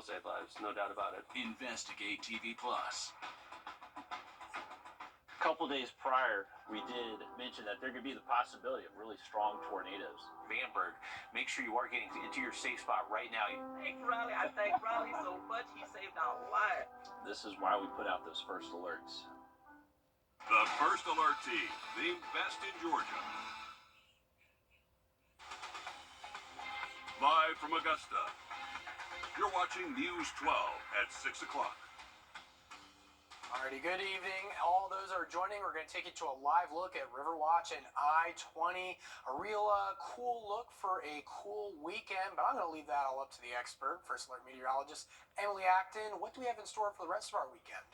save lives, no doubt about it. Investigate TV Plus. A couple days prior, we did mention that there could be the possibility of really strong tornadoes. Vanberg, make sure you are getting into your safe spot right now. Thanks, Riley. I thank Riley so much. He saved our lives. This is why we put out those first alerts. The First Alert Team, the best in Georgia. Live from Augusta, you're watching News 12 at 6 o'clock. Alrighty, good evening. All those that are joining, we're going to take you to a live look at Riverwatch and I-20. A real cool look for a cool weekend, but I'm going to leave that all up to the expert, First Alert meteorologist Emily Acton. What do we have in store for the rest of our weekend?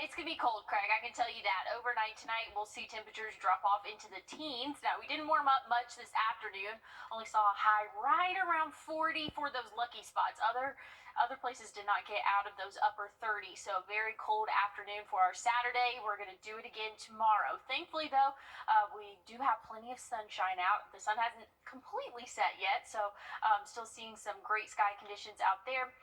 It's going to be cold, Craig. I can tell you that. Overnight tonight, we'll see temperatures drop off into the teens. Now, we didn't warm up much this afternoon. Only saw a high right around 40 for those lucky spots. Other places did not get out of those upper 30s. So, very cold afternoon for our Saturday. We're going to do it again tomorrow. Thankfully, though, we do have plenty of sunshine out. The sun hasn't completely set yet, so still seeing some great sky conditions out there.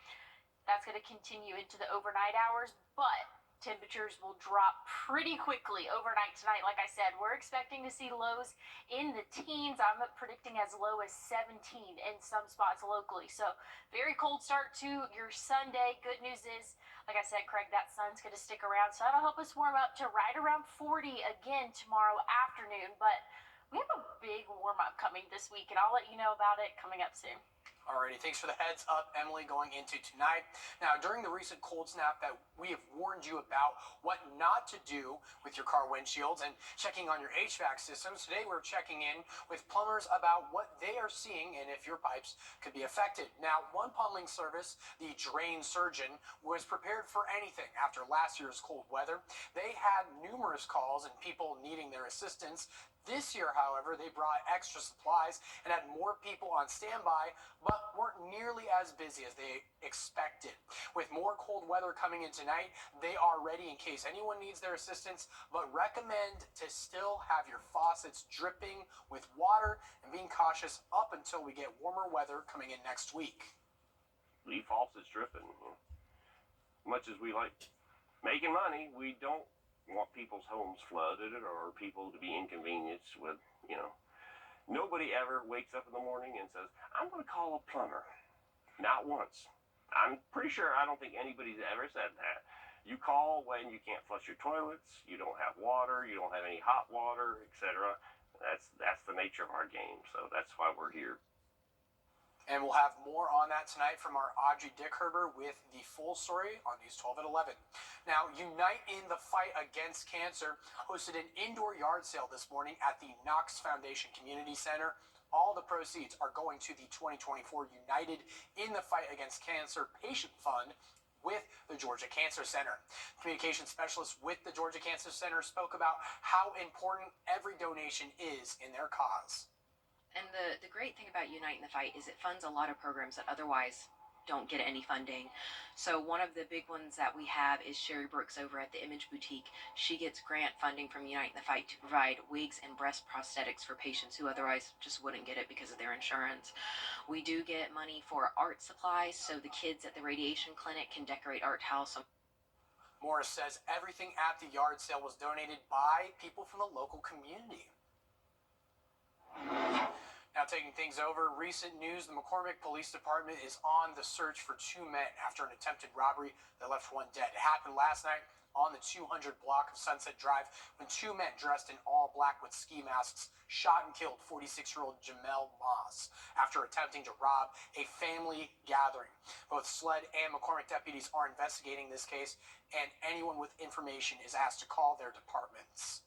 That's going to continue into the overnight hours, but temperatures will drop pretty quickly overnight tonight. Like I said, we're expecting to see lows in the teens. I'm predicting as low as 17 in some spots locally. So very cold start to your Sunday. Good news is, like I said, Craig, that sun's going to stick around. So that'll help us warm up to right around 40 again tomorrow afternoon. But we have a big warm up coming this week, and I'll let you know about it coming up soon. Alrighty, thanks for the heads up, Emily, going into tonight. Now, during the recent cold snap that we have warned you about what not to do with your car windshields and checking on your HVAC systems, today we're checking in with plumbers about what they are seeing and if your pipes could be affected. Now, one plumbing service, the Drain Surgeon, was prepared for anything after last year's cold weather. They had numerous calls and people needing their assistance. This year, however, they brought extra supplies and had more people on standby, but weren't nearly as busy as they expected. With more cold weather coming in tonight, they are ready in case anyone needs their assistance, but recommend to still have your faucets dripping with water and being cautious up until we get warmer weather coming in next week. Leave faucets dripping. Much as we like making money, we don't want people's homes flooded or people to be inconvenienced with, Nobody ever wakes up in the morning and says, I'm going to call a plumber. Not once. I'm pretty sure I don't think anybody's ever said that. You call when you can't flush your toilets, you don't have water, you don't have any hot water, etc. That's the nature of our game, so that's why we're here. And we'll have more on that tonight from our Audrey Dickherber with the full story on News 12 at 11. Now, Unite in the Fight Against Cancer hosted an indoor yard sale this morning at the Knox Foundation Community Center. All the proceeds are going to the 2024 United in the Fight Against Cancer Patient Fund with the Georgia Cancer Center. Communication specialist with the Georgia Cancer Center spoke about how important every donation is in their cause. And the great thing about Unite in the Fight is it funds a lot of programs that otherwise don't get any funding. So one of the big ones that we have is Sherry Brooks over at the Image Boutique. She gets grant funding from Unite in the Fight to provide wigs and breast prosthetics for patients who otherwise just wouldn't get it because of their insurance. We do get money for art supplies, so the kids at the radiation clinic can decorate art house. Morris says everything at the yard sale was donated by people from the local community. Now taking things over, recent news, the McCormick Police Department is on the search for two men after an attempted robbery that left one dead. It happened last night on the 200 block of Sunset Drive when two men dressed in all black with ski masks shot and killed 46-year-old Jamel Moss after attempting to rob a family gathering. Both SLED and McCormick deputies are investigating this case, and anyone with information is asked to call their departments.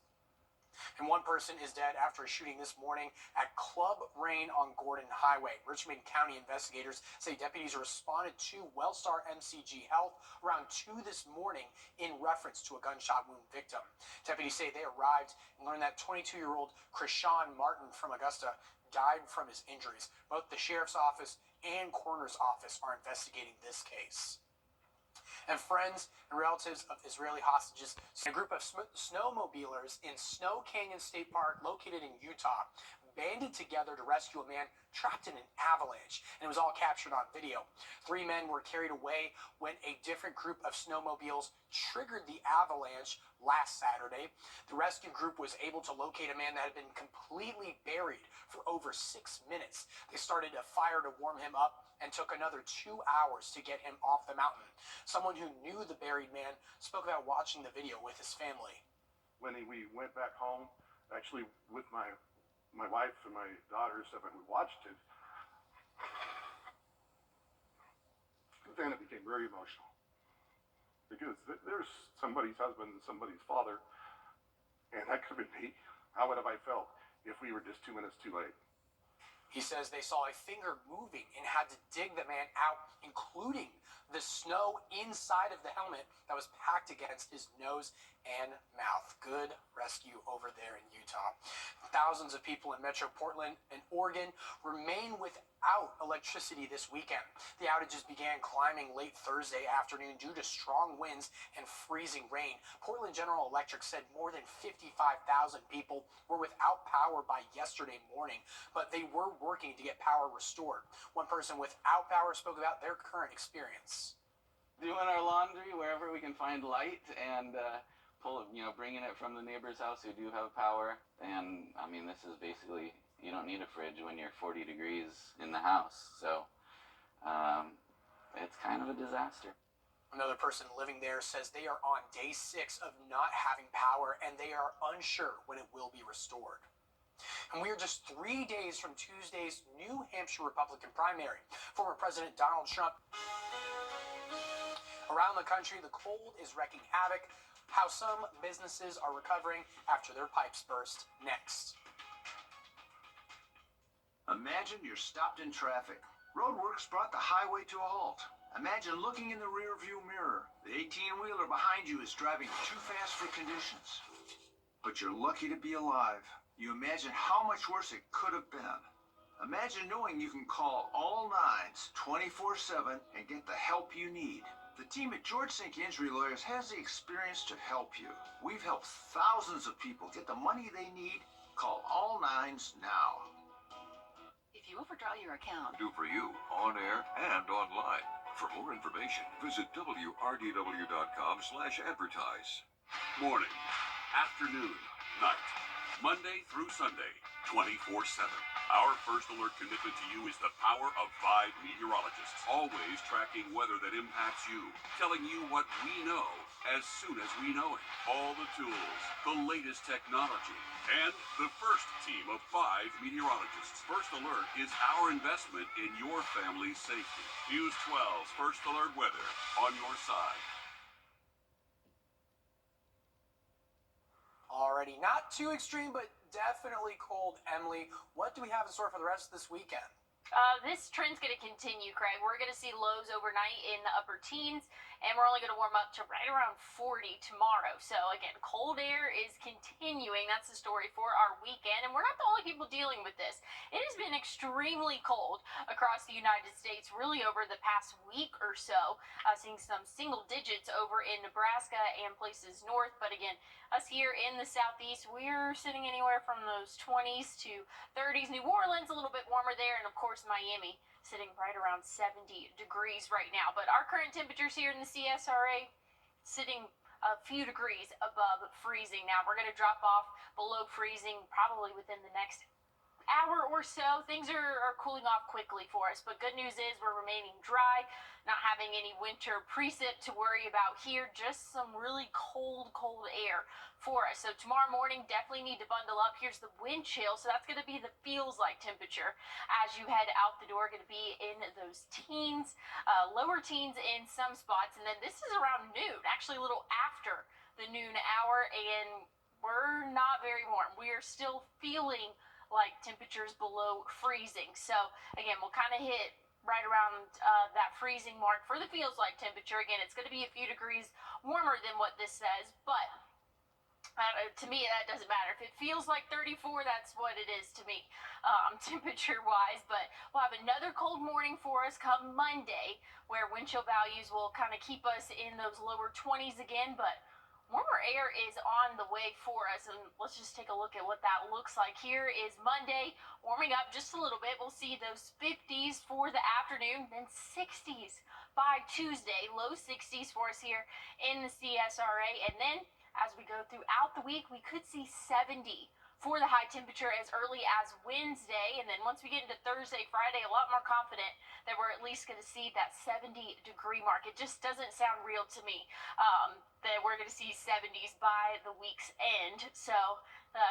And one person is dead after a shooting this morning at Club Rain on Gordon Highway. Richmond County investigators say deputies responded to Wellstar MCG Health around 2 this morning in reference to a gunshot wound victim. Deputies say they arrived and learned that 22-year-old Krishan Martin from Augusta died from his injuries. Both the sheriff's office and coroner's office are investigating this case. And friends and relatives of Israeli hostages, a group of snowmobilers in Snow Canyon State Park located in Utah, banded together to rescue a man trapped in an avalanche, and it was all captured on video. 3 men were carried away when a different group of snowmobiles triggered the avalanche last Saturday. The rescue group was able to locate a man that had been completely buried for over 6 minutes. They started a fire to warm him up and took another 2 hours to get him off the mountain. Someone who knew the buried man spoke about watching the video with his family. When we went back home, actually with my wife and my daughters, and we watched it, then it became very emotional. Because there's somebody's husband and somebody's father, and that could have been me. How would have I felt if we were just 2 minutes too late? He says they saw a finger moving and had to dig the man out, including the snow inside of the helmet that was packed against his nose and mouth. Good rescue over there in Utah. Thousands of people in Metro Portland and Oregon remain without electricity this weekend. The outages began climbing late Thursday afternoon due to strong winds and freezing rain. Portland General Electric said more than 55,000 people were without power by yesterday morning, but they were working to get power restored. One person without power spoke about their current experience. Doing our laundry wherever we can find light, and bringing it from the neighbor's house who do have power. And I mean, this is basically, you don't need a fridge when you're 40 degrees in the house. So it's kind of a disaster. Another person living there says they are on day 6 of not having power, and they are unsure when it will be restored. And we are just 3 days from Tuesday's New Hampshire Republican primary. Former President Donald Trump. Around the country, the cold is wreaking havoc. How some businesses are recovering after their pipes burst. Next. Imagine you're stopped in traffic. Roadworks brought the highway to a halt. Imagine looking in the rearview mirror. The 18-wheeler behind you is driving too fast for conditions. But you're lucky to be alive. You imagine how much worse it could have been. Imagine knowing you can call all nines 24/7 and get the help you need. The team at George Sink Injury Lawyers has the experience to help you. We've helped thousands of people get the money they need. Call all nines now. If you overdraw your account, Do for you, on air and online. For more information, visit wrdw.com/advertise. Morning, afternoon, night, Monday through Sunday, 24/7. Our first alert commitment to you is the power of 5 meteorologists, always tracking weather that impacts you, telling you what we know as soon as we know it. All the tools, the latest technology, and the first team of 5 meteorologists. First Alert is our investment in your family's safety. News 12's First Alert weather on your side. Already not too extreme, but definitely cold. Emily, what do we have in store for the rest of this weekend? This trend's going to continue, Craig. We're going to see lows overnight in the upper teens, and we're only going to warm up to right around 40 tomorrow. So, again, cold air is continuing. That's the story for our weekend, and we're not the only people dealing with this. It has been extremely cold across the United States, really over the past week or so, seeing some single digits over in Nebraska and places north. But, again, us here in the southeast, we're sitting anywhere from those 20s to 30s. New Orleans, a little bit warmer there, and, of course, Miami sitting right around 70 degrees right now. But our current temperatures here in the CSRA sitting a few degrees above freezing. Now we're going to drop off below freezing probably within the next hour or so. Things are cooling off quickly for us, but good news is we're remaining dry, not having any winter precip to worry about here, just some really cold air for us. So tomorrow morning, definitely need to bundle up. Here's the wind chill, so that's going to be the feels like temperature as you head out the door. Going to be in those teens, lower teens in some spots, and then this is around noon, actually a little after the noon hour, and we're not very warm. We are still feeling like temperatures below freezing. So again, we'll kind of hit right around that freezing mark for the feels like temperature. Again, it's going to be a few degrees warmer than what this says, but to me that doesn't matter. If it feels like 34, that's what it is to me, temperature wise. But we'll have another cold morning for us come Monday, where wind chill values will kind of keep us in those lower 20s again, but warmer air is on the way for us, and let's just take a look at what that looks like. Here is Monday, warming up just a little bit. We'll see those 50s for the afternoon, then 60s by Tuesday, low 60s for us here in the CSRA, and then as we go throughout the week, we could see 70 for the high temperature as early as Wednesday. And then once we get into Thursday, Friday, a lot more confident that we're at least going to see that 70-degree mark. It just doesn't sound real to me that we're going to see 70s by the week's end. So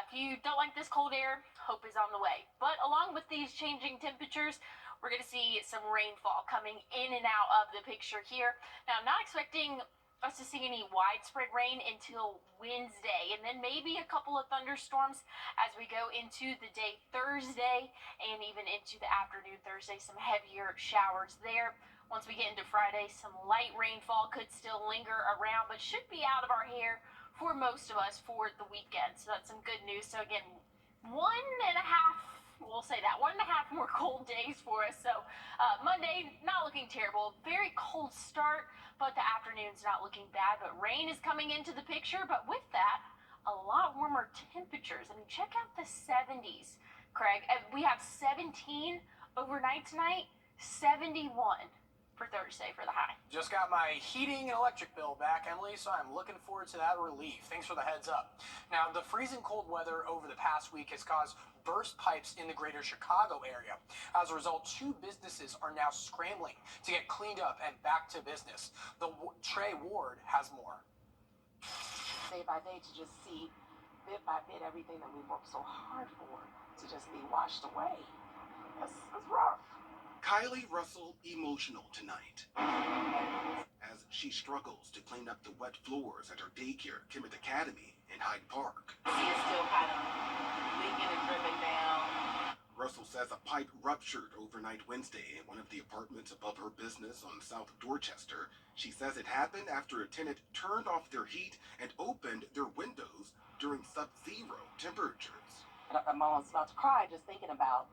if you don't like this cold air, hope is on the way. But along with these changing temperatures, we're going to see some rainfall coming in and out of the picture here. Now, I'm not expecting us to see any widespread rain until Wednesday, and then maybe a couple of thunderstorms as we go into the day Thursday and even into the afternoon Thursday, some heavier showers there. Once we get into Friday, some light rainfall could still linger around, but should be out of our hair for most of us for the weekend. So that's some good news. So again, 1.5 more cold days for us. So Monday, not looking terrible. Very cold start, but the afternoon's not looking bad. But rain is coming into the picture. But with that, a lot warmer temperatures. I mean, check out the 70s, Craig. We have 17 overnight tonight, 71 for Thursday for the high. Just got my heating and electric bill back, Emily, so I'm looking forward to that relief. Thanks for the heads up. Now, the freezing cold weather over the past week has caused burst pipes in the greater Chicago area. As a result, 2 businesses are now scrambling to get cleaned up and back to business. Trey Ward has more. Day by day, to just see bit by bit everything that we worked so hard for to just be washed away. It's rough. Kylie Russell emotional tonight as she struggles to clean up the wet floors at her daycare, Kimmett Academy in Hyde Park. See, it's still kind of leaking and dripping down. Russell says a pipe ruptured overnight Wednesday in one of the apartments above her business on South Dorchester. She says it happened after a tenant turned off their heat and opened their windows during sub-zero temperatures. I'm almost about to cry just thinking about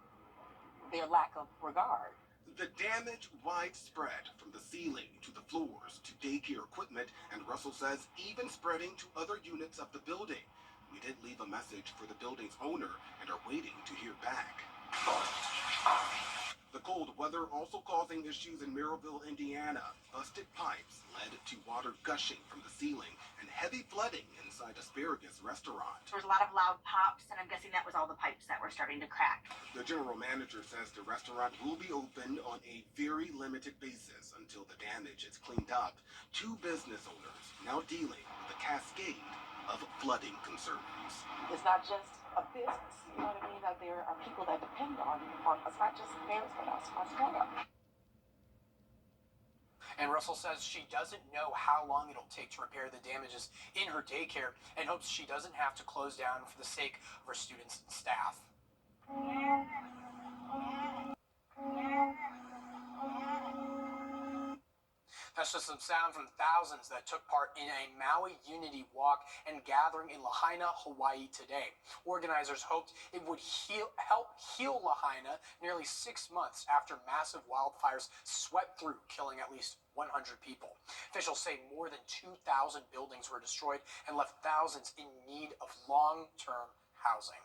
their lack of regard. The damage widespread from the ceiling to the floors to daycare equipment, and Russell says even spreading to other units of the building. We did leave a message for the building's owner and are waiting to hear back. The cold weather also causing issues in Maryville, Indiana. Busted pipes led to water gushing from the ceiling and heavy flooding inside Asparagus Restaurant. There was a lot of loud pops, and I'm guessing that was all the pipes that were starting to crack. The general manager says the restaurant will be open on a very limited basis until the damage is cleaned up. 2 business owners now dealing with a cascade of flooding concerns. It's not just a business, you know what I mean? That there are people that depend on us, not just parents, but us as well. And Russell says she doesn't know how long it'll take to repair the damages in her daycare and hopes she doesn't have to close down for the sake of her students and staff. That's just some sound from thousands that took part in a Maui Unity Walk and gathering in Lahaina, Hawaii today. Organizers hoped it would help heal Lahaina nearly 6 months after massive wildfires swept through, killing at least 100 people. Officials say more than 2,000 buildings were destroyed and left thousands in need of long-term housing.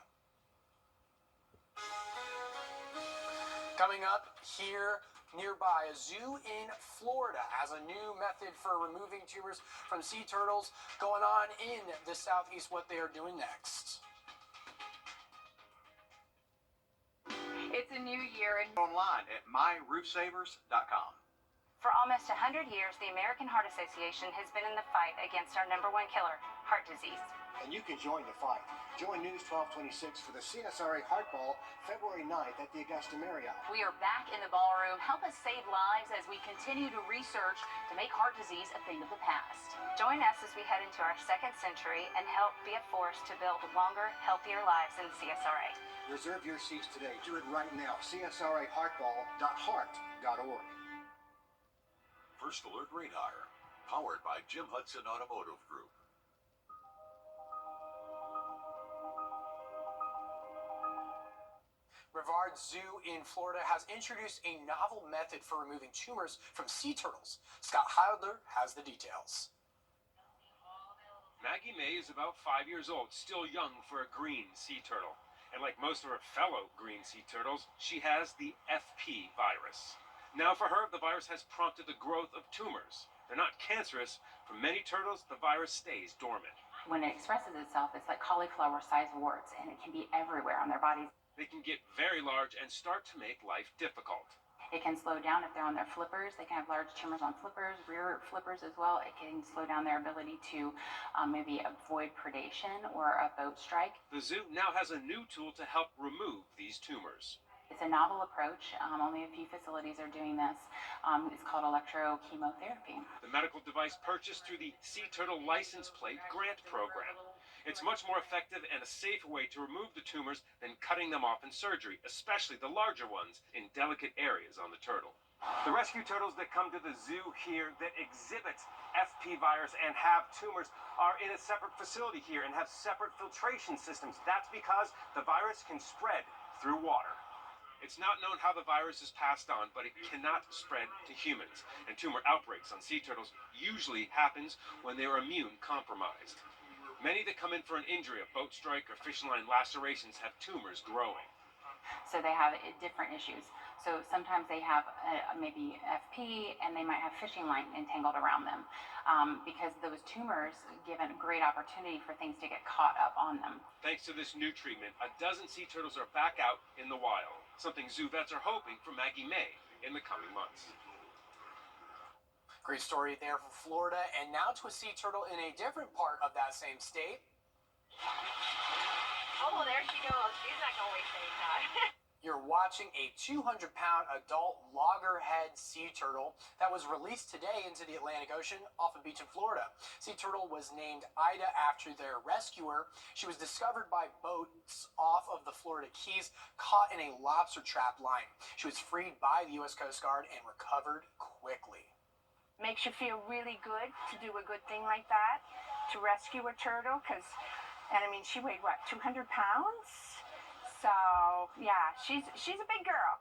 Coming up here nearby, a zoo in Florida has a new method for removing tumors from sea turtles. Going on in the southeast, what they are doing next. It's a new year and online at myroofsavers.com. For almost 100 years, the American Heart Association has been in the fight against our #1 killer, heart disease. And you can join the fight. Join News 1226 for the CSRA Heart Ball, February 9th at the Augusta Marriott. We are back in the ballroom. Help us save lives as we continue to research to make heart disease a thing of the past. Join us as we head into our 2nd century and help be a force to build longer, healthier lives in CSRA. Reserve your seats today. Do it right now. CSRAHeartball.heart.org. First Alert Radar, powered by Jim Hudson Automotive Group. Brevard Zoo in Florida has introduced a novel method for removing tumors from sea turtles. Scott Heidler has the details. Maggie May is about 5 years old, still young for a green sea turtle. And like most of her fellow green sea turtles, she has the FP virus. Now for her, the virus has prompted the growth of tumors. They're not cancerous. For many turtles, the virus stays dormant. When it expresses itself, it's like cauliflower-sized warts, and it can be everywhere on their bodies. They can get very large and start to make life difficult. It can slow down if they're on their flippers. They can have large tumors on flippers, rear flippers as well. It can slow down their ability to maybe avoid predation or a boat strike. The zoo now has a new tool to help remove these tumors. It's a novel approach. Only a few facilities are doing this. It's called electrochemotherapy. The medical device purchased through the Sea Turtle License Plate Grant Program. It's much more effective and a safer way to remove the tumors than cutting them off in surgery, especially the larger ones in delicate areas on the turtle. The rescue turtles that come to the zoo here that exhibit FP virus and have tumors are in a separate facility here and have separate filtration systems. That's because the virus can spread through water. It's not known how the virus is passed on, but it cannot spread to humans. And tumor outbreaks on sea turtles usually happens when they are immune compromised. Many that come in for an injury, a boat strike, or fishing line lacerations have tumors growing. So they have different issues. So sometimes they have maybe FP, and they might have fishing line entangled around them because those tumors give a great opportunity for things to get caught up on them. Thanks to this new treatment, a dozen sea turtles are back out in the wild, something zoo vets are hoping for Maggie May in the coming months. Great story there from Florida. And now to a sea turtle in a different part of that same state. Oh, there she goes. She's not going to waste any time. You're watching a 200-pound adult loggerhead sea turtle that was released today into the Atlantic Ocean off a beach in Florida. Sea turtle was named Ida after their rescuer. She was discovered by boats off of the Florida Keys, caught in a lobster trap line. She was freed by the U.S. Coast Guard and recovered quickly. Makes you feel really good to do a good thing like that, to rescue a turtle, and I mean, she weighed, what, 200 pounds? So, yeah, she's a big girl.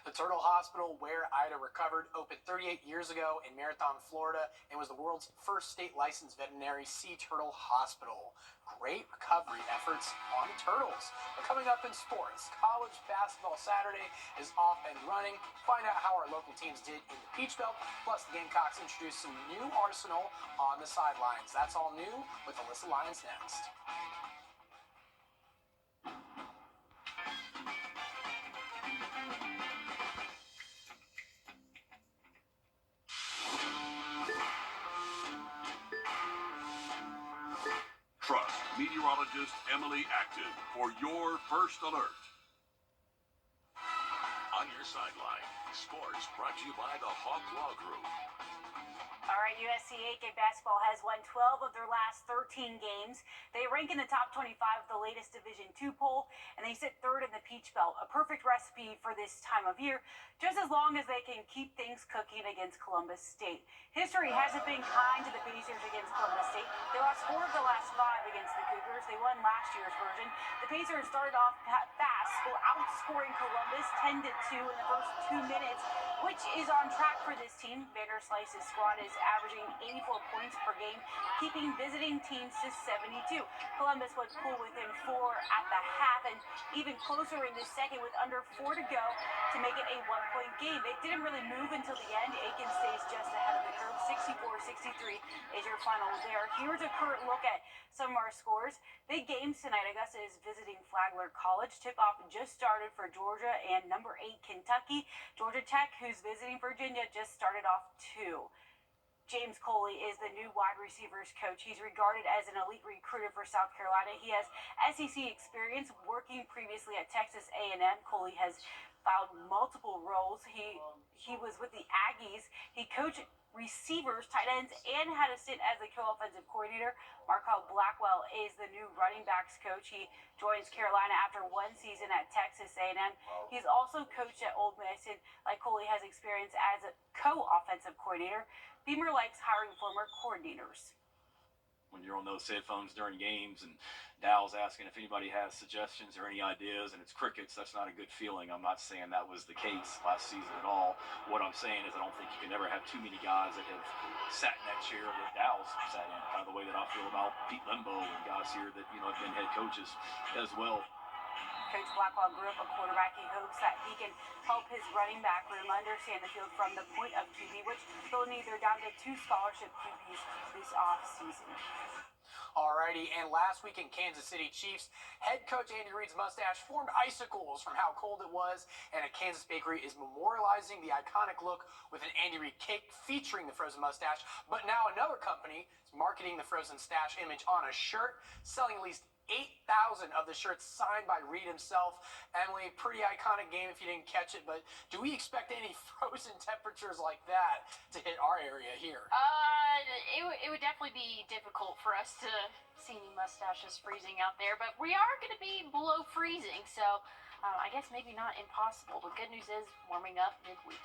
The Turtle Hospital, where Ida recovered, opened 38 years ago in Marathon, Florida, and was the world's first state-licensed veterinary sea turtle hospital. Great recovery efforts on turtles. But coming up in sports, college basketball Saturday is off and running. Find out how our local teams did in the Peach Belt. Plus, the Gamecocks introduced some new arsenal on the sidelines. That's all new with Alyssa Lyons next. Trust meteorologist Emily Acton for your first alert. On your sideline, sports brought to you by the Hawk Law Group. All right, USC 8K basketball has won 12 of their last 13 games. They rank in the top 25 of the latest Division II poll, and they sit third in the Peach Belt. A perfect recipe for this time of year, just as long as they can keep things cooking against Columbus State. History hasn't been kind to the Pacers against Columbus State. They lost 4 of the last 5 against the Cougars. They won last year's version. The Pacers started off fast, outscoring Columbus 10-2 in the first 2 minutes, which is on track for this team. Vanderslice's squad is averaging 84 points per game, keeping visiting teams to 72. Columbus was pulled within 4 at the half, and even closer in the second with under 4 to go to make it a 1-point game. It didn't really move until the end. Aiken stays just ahead of the curve. 64-63 is your final there. Here's a current look at some of our scores. Big games tonight. Augusta is visiting Flagler College. Tip-off just started for Georgia and number 8 Kentucky. Georgia Tech, who's visiting Virginia, just started off too. James Coley is the new wide receivers coach. He's regarded as an elite recruiter for South Carolina. He has SEC experience working previously at Texas A&M. Coley has filed multiple roles. He was with the Aggies. He coached receivers, tight ends, and had a stint as the co-offensive coordinator. Markel Blackwell is the new running backs coach. He joins Carolina after 1 season at Texas A&M. He's also coached at Ole Miss, and like Coley has experience as a co-offensive coordinator. Beamer likes hiring former coordinators. when you're on those headphones during games and Dow's asking if anybody has suggestions or any ideas and it's crickets, that's not a good feeling. I'm not saying that was the case last season at all. What I'm saying is I don't think you can ever have too many guys that have sat in that chair that Dow's sat in, kind of the way that I feel about Pete Limbo and guys here that, have been head coaches as well. Coach Blackwell grew up a quarterback. He hopes that he can help his running back room understand the field from the point of QB, which they'll need. They're down to 2 scholarship QBs this offseason. Alrighty, and last week in Kansas City, Chiefs head coach Andy Reid's mustache formed icicles from how cold it was, and a Kansas bakery is memorializing the iconic look with an Andy Reid cake featuring the frozen mustache. But now another company is marketing the frozen stash image on a shirt, selling at least 8,000 of the shirts signed by Reid himself. Emily, pretty iconic game if you didn't catch it, but do we expect any frozen temperatures like that to hit our area here? It would definitely be difficult for us to see any mustaches freezing out there, but we are going to be below freezing, so I guess maybe not impossible. The good news is warming up midweek.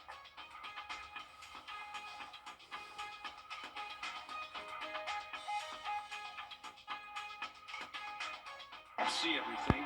See everything.